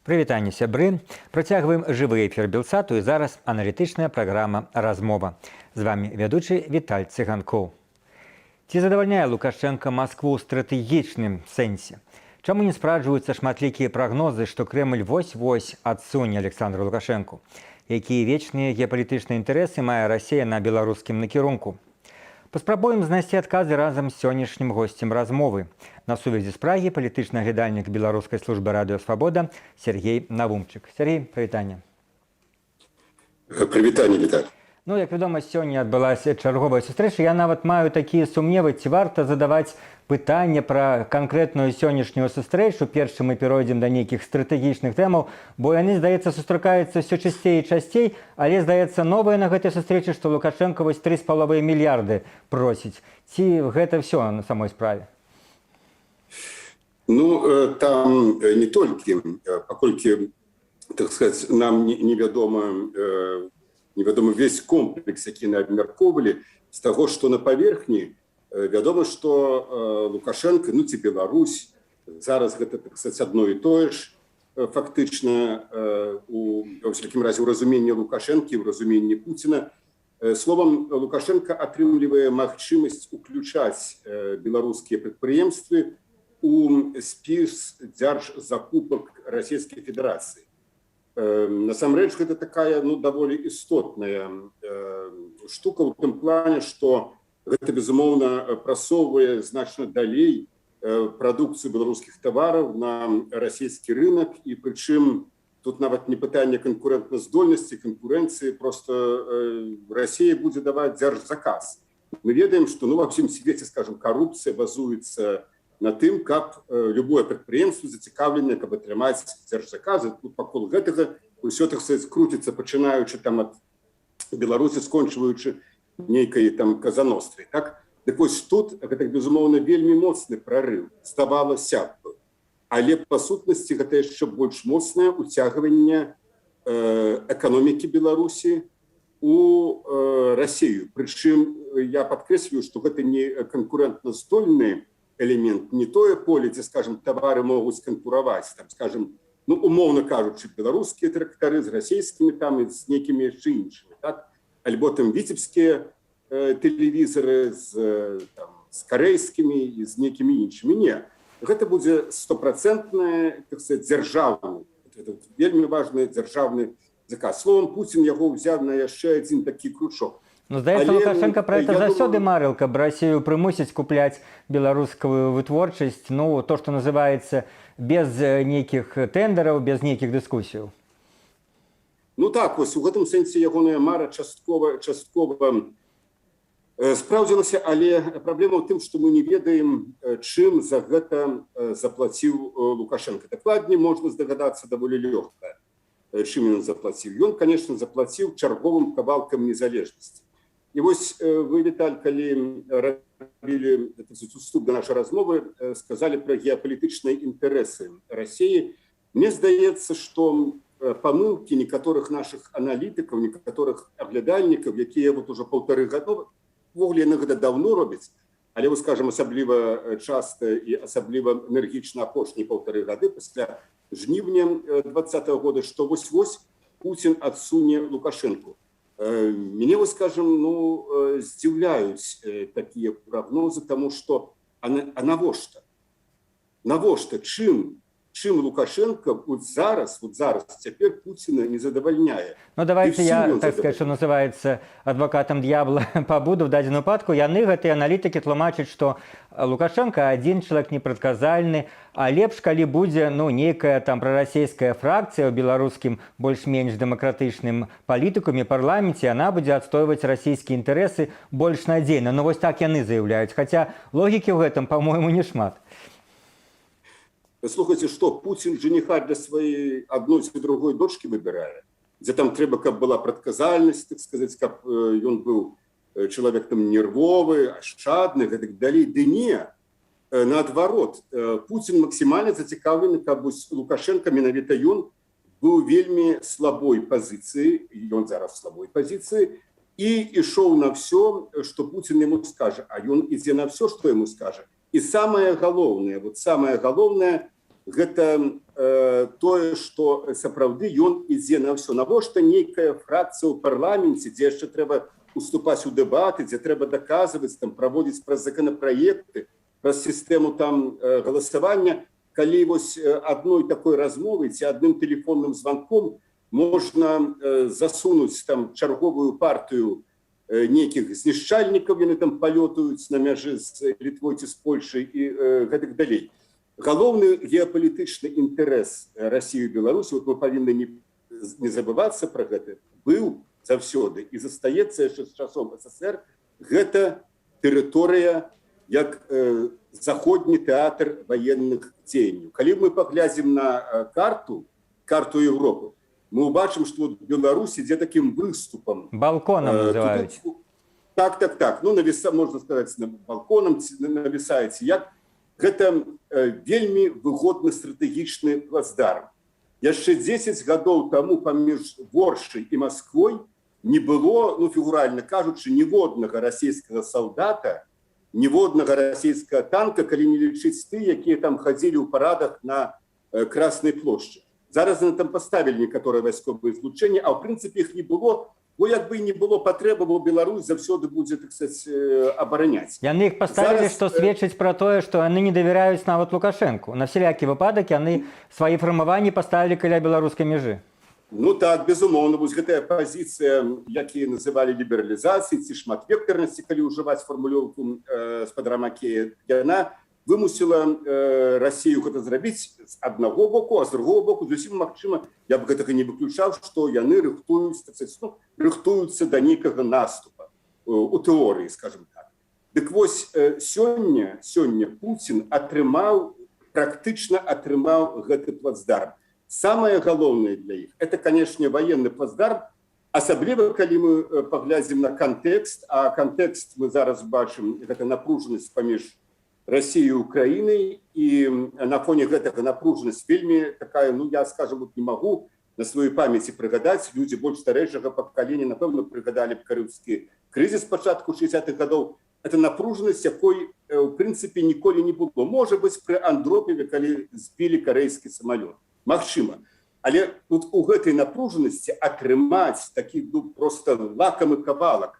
Прывітанне, сябры. Працягваем жывы эфір Белсату і зараз аналітычная праграма «Размова». З вами вядучы Віталь Цыганкоў. Ці задавальняе Лукашенко Маскву ў стратэгічным сэнсе? Чаму не спраўджваюцца шматлікія прагнозы, што Крэмль вось-вось адсуне Александру Лукашенку? Якія вечныя геапалітычныя інтарэсы мае Расія на беларускім накірунку? Паспрабуем знайсці адказы разам з сённяшнім госцем размовы. На сувязі з Прагі палітычны аглядальнік беларускай службы радыё «Свабода» Сергей Навумчык. Сергей, прывітанне. Прывітанне, Віталь. Ну, як вядома, сёння адбылася чарговая сустрэча. Я нават маю такія сумневы, ці варта задаваць пытанне пра канкрэтную сённяшнюю сустрэчу, перш чым мы перайдзем да нейкіх стратэгічных тэмаў, бо яны, здаецца, сустракаюцца ўсё часцей і часцей, але, здаецца, новае на гэтай сустрэчы, што Лукашенко вось 3,5 мільярды просіць. Ці гэта ўсё на самой справе? Ну, там не толькі, паколькі, так сказаць, нам невядома весь комплекс, які мы абмяркоўвалі, з таго, што на паверхні, вядома, што Лукашенко, ну ці Беларусь, зараз гэта, так сказаць, адно і тое ж, фактычна, у всякім разе, у разуменні Лукашенкі, у разуменні Пуціна. Словам, Лукашенко атрымлівае магчымасць уключаць беларускія прадпрыемствы у спіс дзяржзакупак Расійскай Федэрацыі. Насамрэч, гэта такая, ну, даволі істотная штука ў тым плане, што гэта, безумоўна, прасоўвае значна далей прадукцыю беларускіх тавараў на расійскі рынок, і прычым тут нават не пытанне канкурэнтназдольнасці, канкурэнцыі, проста Расія будзе даваць дзяржзаказ. Мы ведаем, што, ну, ва ўсім свеце, скажем, карупцыя базуецца на тым, каб любое прадпрыемства зацікаўленае, каб атрымаць дзяржзаказы. Тут пакол гэтага ўсё, так сказаць, круціцца, пачынаючы там ад Беларусі, скончваючы нейкай там Казанострай. Так? Дык вось тут, гэта, безумоўна, вельмі моцны прарыў, здавалася б. Але, па сутнасці, гэта яшчэ больш моцнае уцягванне эканомікі Беларусі у Расію. Прычым, я падкрэслюю, што гэта не канкурэнтназдольны элемент, не тое поле, дзе, скажем, тавары могуць канкураваць, там, скажем, ну, умоўна кажучы, беларускія трактары з расійскімі там і з нейкімі яшчэ іншымі, так? Альбо там віцебскія тэлевізары з карэйскімі і з нейкімі іншымі. Не, гэта будзе 100%, так сказать, дзяржаўны, вельмі важны дзяржаўны заказ. Словом, Пуцін яго ўзяў на яшчэ адзін такі кручок. Ну, здаецца, Лукашенко пра гэта заўсёды марыў, каб Расію прымусіць купляць беларускую вытворчасць, ну, то, што называецца, без нейкіх тэндараў, без нейкіх дыскусіяў. Ну так, вось у гэтым сэнсе ягоная мара часткова спраўдзілася, але праблема ў тым, што мы не ведаем, чым за гэта заплаціў Лукашенко. Дакладней, можна здагадацца даволі лёгка, чым ён заплаціў. Ён, конечно, заплаціў чарговым кавалкам незалежнасці. І вось вы, Віталь, калі рабілі уступ да нашай размовы, сказалі пра геапалітычныя інтарэсы Расіі. Мне здаецца, што памылкі некаторых нашых аналітыкаў, некаторых аглядальнікаў, якія вот уже 1,5 гады, ввогуле яны гэта даўно робяць, але, вы скажам, асабліва часта і асабліва энергічна апошнія 1,5 гады пасля жніўня 2020 года, што вось-вось Пуцін адсуне Лукашенку. Мяне, вы скажам, ну, здзіўляюць такія прагнозы, таму што, а навошта? Навошта? Чым Лукашенко вот зараз, цяпер Пуціна не задавальняе. Ну, давайте я, так сказать, что называется, адвокатом дьявола побуду в дадзеным выпадку. Яны, гэтыя аналітыкі, тлумачаць, што Лукашенко адзін чалавек непрадказальны, а лепш, калі будзе, ну, нейкая там прарасійская фракцыя ў беларускім больш-менш дэмакратычным палітыкуме, парламенце, яна будзе адстойваць расійскія інтарэсы больш надзейна. Ну, вось так яны заяўляюць. Хаця логікі ў гэтым, па-мойму, не шмат. Слухайте, что Путин жениха для своей одной и другой дочки выбирает, где там трэба, каб была прадказальнасць, так сказать, каб ён быў чалавек там нервовы, ашчадны, гэтак далей. Ды не, наадварот, Путин максімальна зацікаўлены, каб Лукашенко, менавіта ён, быў вельмі слабой пазіцыі, і ён зараз в слабой пазіцыі, и шел на все, что Путин ему скажет. А он идет на все, что ему скажет. И самое главное, это то, что сапраўды он идет на все. Навошта некая фракция в парламенте, где еще треба уступать у дебаты, где треба доказывать, там, проводить про законопроекты, про систему там голосования, коли вось одной такой размовы, ці одним телефонным звонком можно засунуть там черговую партию неких знішчальников, они там полетают на мяжы с Литвой, с Польшей и гэтак далей. Главный геополитичный интерес России и Беларуси, вот мы повинны не забываться про это, был завсёды и застаецца яшчэ з часов СССР, гэта тэрыторыя як заходні тэатр военных дзеянняў. Калі мы паглядзім на карту Европы, мы убачым, что вот Беларусь ідзе таким выступом. Балконом называюць. Так. Ну, можно сказать, балконом нависаеце. Як гэта вельмі выгодны стратэгічны плацдарм. Яшчэ 10 гадоў таму паміж Воршай і Масквой не было, ну, фігуральна кажучы, ніводнага расійскага салдата, ніводнага расійскага танка, калі не лічыць ты, якія там хадзілі ў парадах на Краснай плошчы. Зараз яны там паставілі некаторыя вайсковыя злучэнні, а ў прынцыпе іх не было, бо як бы не было патрэбы, бо Беларусь заўсёды будзе, так сказать, абараняць. Яны іх паставілі, што сведчыць пра тое, што яны не давяраюць нават Лукашэнку. На всякі выпадак яны свае фармаванні паставілі каля беларускай мяжы. Ну так, безумоўна, вось гэтая пазіцыя, якія называлі лібералізацыяй ці шматвектарнасці, калі ўжываць фармулёўку спадара Макея, яна вымусіла Расію гэта зрабіць з аднаго боку, а з другого боку зусім магчыма, я б гэтага не выключаў, што яны рыхтуюцца да нейкага наступа у тэорыі, скажем так. Дык вось сёння Путін практычна атрымаў гэты плацдарм. Самое главное для их – это, конечно, военный плацдарм, особливо, когда мы поглядим на контекст, а контекст мы зараз бачим, это напруженность помеж Россией и Украиной, и на фоне этого напруженность вельми такая, ну, я, скажем, вот не могу на своей памяти пригадать, люди больше старейшего поколения, напевно, пригадали Карибский кризис початку 60-х годов. Это напруженность, якой, в принципе, николи не было. Может быть, при Андропове, когда сбили корейский самолет. Магчыма. Але тут у гэтай напружанасці атрымаць такі, ну, просто лакамы кавалак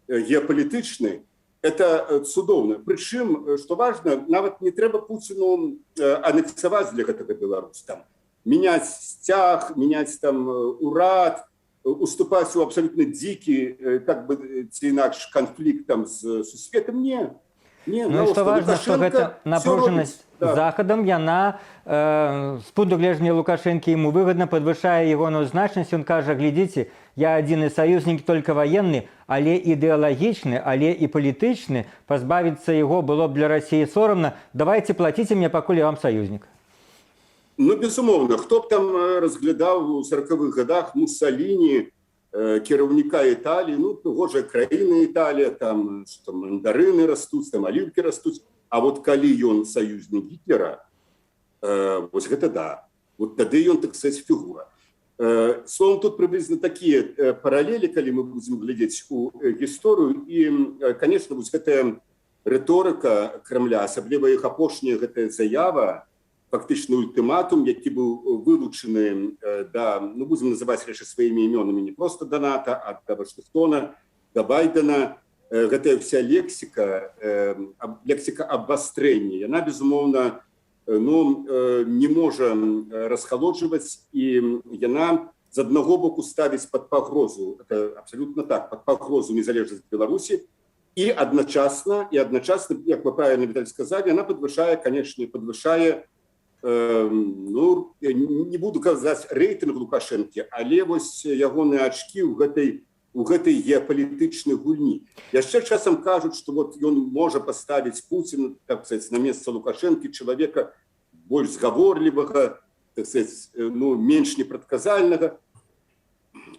геапалітычны, это цудоўна. Прычым, што важна, нават не трэба Пуціну анексаваць для гэтага Беларусь. Там, меняць сцяг, меняць там урад, уступаць у абсолютно дзікі, как бы, ці інакш канфлікт там з сусветам. Не. Ну, што важна, што гэта напружанасць Захадам, яна з пункту гледжання Лукашэнкі яму выгадна падвышае ягоную значнасць. Ён кажа, глядзіце, я адзіны саюзнік толькі военны, але ідэалагічны, але і палітычны. Пазбавіцца яго было б для Расіі сорамна. Давайте плаціце мне, пакуль я вам саюзнік. Ну, безумоўна, хто б там разглядаў у 40-х годах Муссаліні, кіраўніка Італіі, ну, того же краіны Італія, там, што мандарыны растуць, там аліўкі растуць. А вот калі ён саюзнік Гітлера, вось гэта да. Вот тады ён, так сказать, фігура. Словом, тут приблизно такія паралелі, калі мы будзем глядзець у гісторыю. І, конечно, вось гэтая рыторыка Кремля, асабліва іх апошняя гэтая заява, фактычны ультыматум, які быў вылучаны да, ну, будзем называць яшчэ сваімі імёнамі, не просто да НАТО, а да Вашынгтона, да Байдена. Гэтая вся лексика абвастрэння, яна, безумоўна, ну, не можа расхалоджваць, і яна з аднаго боку ставіць пад пагрозу, это абсолютно так, пад пагрозу незалежнасць Беларусі, і адначасна, як вы правильно, Віталій, сказалі, яна падвышае, конечно, ну, не буду казаць рэйтынг Лукашэнкі, але вось ягоныя ачкі у гэтай геапалітычнай гульні. Яшчэ часам кажуць, што вот ён можа паставіць Пуціна, так сказать, на месца Лукашэнкі, чалавека больш згаворлівага, так сказать, ну, менш непрадказальнага.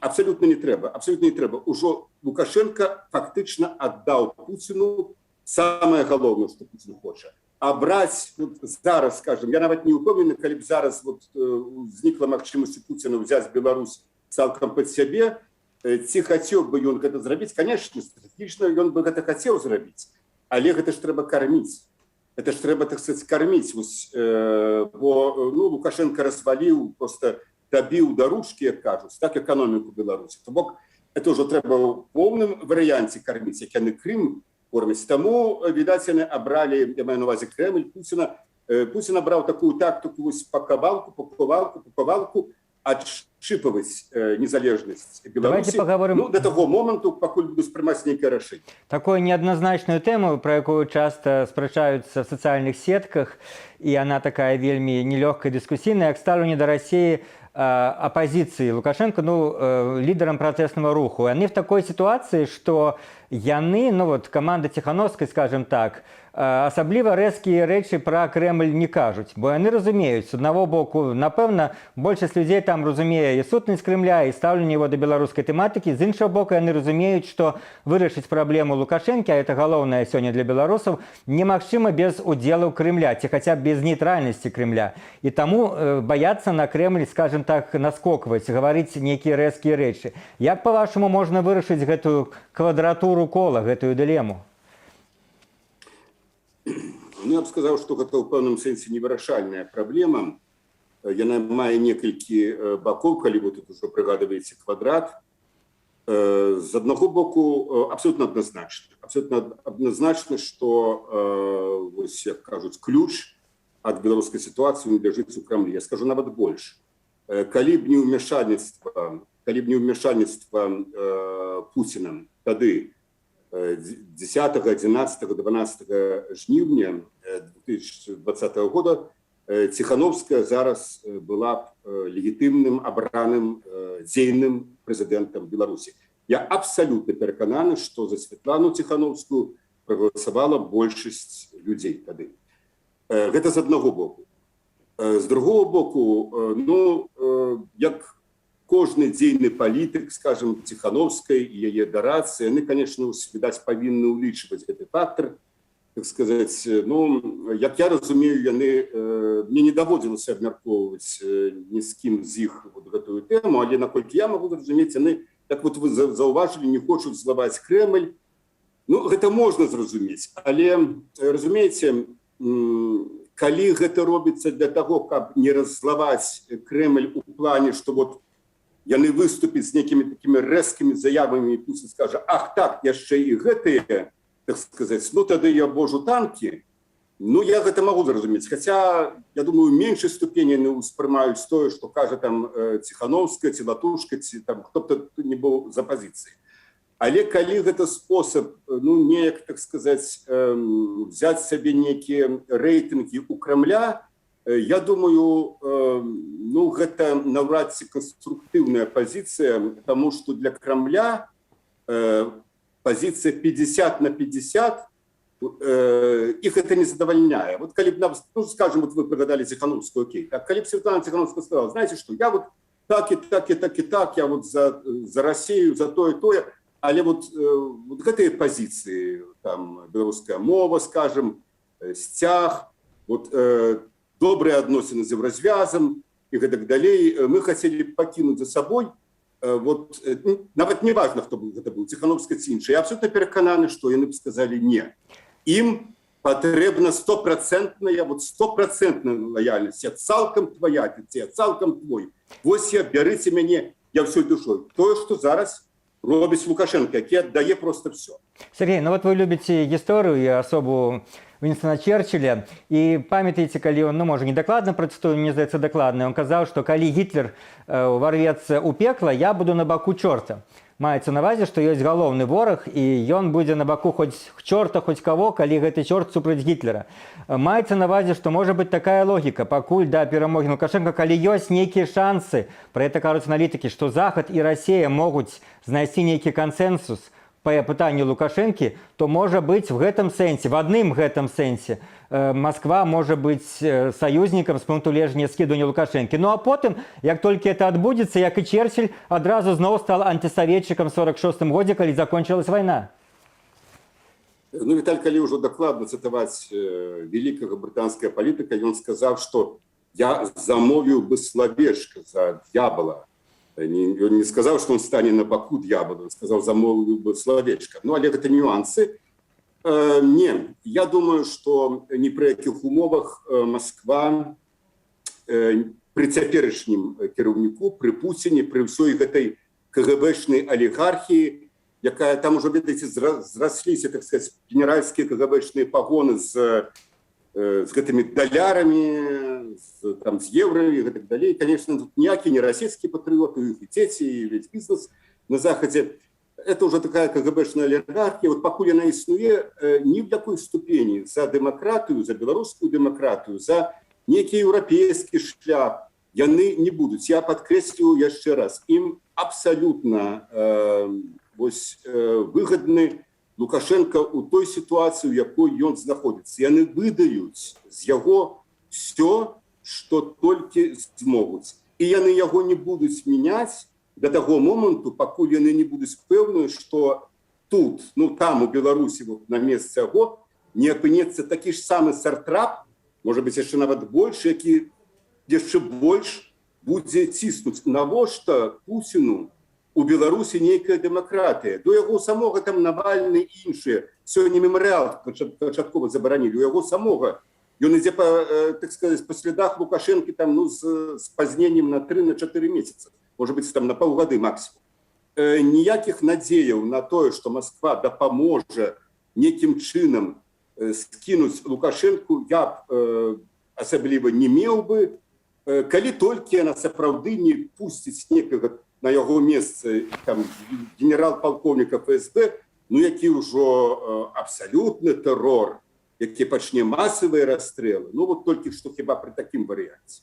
Абсолютно не трэба, абсолютно не трэба. Ужо Лукашенко фактычна аддаў Пуціну самае галоўнае, што Пуцін хоча. А браць вот зараз, скажем, я нават не ўпэўнены, калі б зараз вот узнікла магчымасць Пуціна ўзяць Беларусь цалкам пад сябе, ці хацеў бы ён гэта зрабіць, конечно, стратэгічна ён бы гэта хацеў зрабіць, але гэта ж трэба карміць. Это ж трэба, так сказать, карміць. Бо Лукашенко разваліў, просто дабіў да ручкі, як кажуць, так эканоміку Беларусі. То бок, это ўжо трэба ў поўным варыянце карміць, як яны Крым кормяць. Таму, відаць, яны абралі, я маю на увазе Кремль, Путін абраў такую тактику паковалку, адшчыпваць незалежнасць Беларусі. До таго моманту, пакуль будуць прымаць нейкае рашэнне. Такую неадназначную тэму, про якую часто спрачаюцца в социальных сетках, и она такая вельмі нелёгкая, дискуссійная, як стаўленне да России оппозиции Лукашенко, лидером протестного руху. И они в такой ситуации, что яны, команда Тихановской, скажем так, асабліва рэзкія рэчы пра Крэмль не кажуць, бо яны разумеюць, з аднаго боку, напэўна, большасць людзей там разумее і сутнасць Крэмля, і стаўленне его да беларускай тэматыкі, з іншага боку, яны разумеюць, што вырашыць праблему Лукашэнкі, а это галоўнае сёння для беларусаў, немагчыма без удзелу Крэмля, ці хаця б без нейтральнасці Крэмля. І таму баяцца на Крэмль, скажем так, наскокваць, гаварыць нейкія рэзкія рэчы. Як, па-вашаму, можна вырашыць гэтую квадратуру кола, гэтую дылему? Я б сказаў, што гэта ў пэўным сэнсе невырашальная праблема. Яна мае некалькі бакоў, калі вы тут ужо прыгадваеце квадрат. З аднаго боку, абсолютна адназначна, што, як кажуць, ключ ад беларускай сітуацыі не ляжыць у Крамлі. Я скажу нават больш. Калі б не ўмяшальніцтва Пуціна тады, 10, 11, 12 жніўня 2020 года Тихановская зараз была легітымным, абраным, дзейным прэзідэнтам Беларусі. Я абсалютна перакананы, што за Светлану Тихановскую прагаласавала большасць людзей тады. Гэта з аднаго боку. З другого боку, як кожны дзейны палітык, скажем, Тихановскай і яе дарацы, яны, конечно, відаць, павінны ўлічваць гэты фактор. Так сказаць, як я разумею, мне не даводзілася абмяркоўваць ні з кім з іх гэтую тэму, але наколькі я магу зразумець, яны, як вы заўважылі, не хочуць злаваць Крэмль. Гэта можна зразумець, але, разумееце, калі гэта робіцца для таго, каб не раззлаваць Крэмль у плане, што яны выступяць з нейкімі такімі рэзкімі заявамі, і Путін скажа, ах так, яшчэ і гэтыя, так сказаць, тады я божу танкі. Я гэта магу зразумець. Хаця, я думаю, у меншай ступені яны ўспрымаюць тое, што кажа там Тихановская, ці Латушка, ці там хто-то не быў з апазіцыі. Але калі гэта спосаб, неяк, так сказаць, взяць сабе нейкія рэйтынгі ў Крамля, я думаю, гэта наўрад ці канструктыўная пазіцыя, таму што для Крамля пазіцыя 50 на 50 іх гэта не задавальняе. Калі б нам, скажем, вы прыгадалі Тихановскую, окей, калі б Светлана Тихановская сказала, знаете што, я так, я за Россию, за тое, але гэтыя пазіцыі, там, беларуская мова, скажем, сцяг, добрыя адносіны з еўразвязам і гэтак далей, мы хацелі пакінуць за сабой, нават не важна, хто гэта быў, Тихановская ці іншы. Я абсолютна перакананы, што яны б сказалі не. Ім патрэбна 100% лаяльнасць. Я цалкам твоя, я цалкам твой. Вось я, бярыце мяне, я ўсёй душой. Тое, што зараз робіць Лукашенко, які аддае просто все. Сергей, вы любите гісторыю і асобу Вінстона Черчилля, і памятаеце, калі он, можа, не дакладна працытую, мне здаецца дакладна, он казаў, што калі Гітлер варвецца ў пекла, я буду на баку чорта. Маецца на ўвазе, што ёсць галоўны вораг, і ён будзе на баку хоць чорта, хоць каго, калі гэты чорт супраць Гітлера. Маецца на ўвазе, што можа быць такая логіка, пакуль да перамогі Лукашенка, калі ёсць нейкія шансы, пра гэта кажуць аналітыкі, што Захад і Расія могуць знайсці нейкі кансенсус по пытанню Лукашэнкі, то можа быць в гэтым сэнсе, в адным гэтым сэнсе, Москва можа быць саюзнікам з пункту гледжання скідання Лукашэнкі. А потым, як толькі это адбудзецца, як і Черчилль адразу зноў стал антисоветчыкам в 46-м годзе, калі закончылась вайна. Віталь, калі ўжо дакладна цытаваць вялікага брытанскага палітыка, ён сказаў, што я замовіў бы словечко за д'ябала Он не сказал, что он станет на боку дьявола, он сказал, замолвил бы словечко. Ну, але это нюансы. Не, я думаю, что ни при каких умовах Москва при цяперашнім кіраўніку, при Путине, при всей этой КГБшной олигархии, якая там уже, видите, зрослись, так сказать, генеральские КГБшные погоны с этими долярами, с евро и так далее. И, конечно, тут никакие не российские патриоты, их и дети, и весь бизнес на Заходе. Это уже такая КГБшная олигархия. Вот покуль она існуе, ни в какой ступени за демократию, за белорусскую демократию, за некий европейский шлях яны не будут. Я подкреслю еще раз, им абсолютно выгодны Лукашенко у той ситуации, в якой он находится. Яны выдают з яго все, что только смогут. И яны его не будут менять до того моменту, покуль яны не будут пэўныя, что тут, ну там у Беларуси вот, на месте яго не опынецца такі ж самы сартрап, может быть, еще нават больше, які яшчэ больш будзе ціснуць. Навошта Путину у Беларусі нейкая дэмакратыя? До яго самога там Навальны і іншыя. Сёння мемарыял пачаткова забаранілі. У яго самога. Ён ідзе па, так сказать, па слядах Лукашэнкі там, ну, з спазненнем на 3-4 месяца. Может быть, там на паўгады максимум. Ніякіх надзеяў на тое, што Москва дапаможа некім чынам скінуць Лукашэнку, я б асабліва не меў бы, калі толькі яна сапраўды не пусціць некага на яго месцы там генерал-палкоўніка ФСБ, ну які ўжо абсалютны тэрор, які пачне масавыя расстрэлы. Ну вот толькі што хіба пры такім варыянце.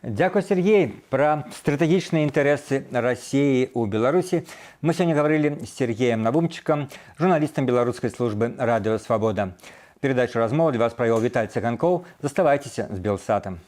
Дякую, Сергей. Про стратегічныя інтарэсы России у Беларусі мы сёння гаварылі з Сергеем Навумчыкам, журналістам беларускай службы «Радио Свобода». Передачу «Размова» для вас провел Виталий Цыганков. Заставайтесь с Белсатом.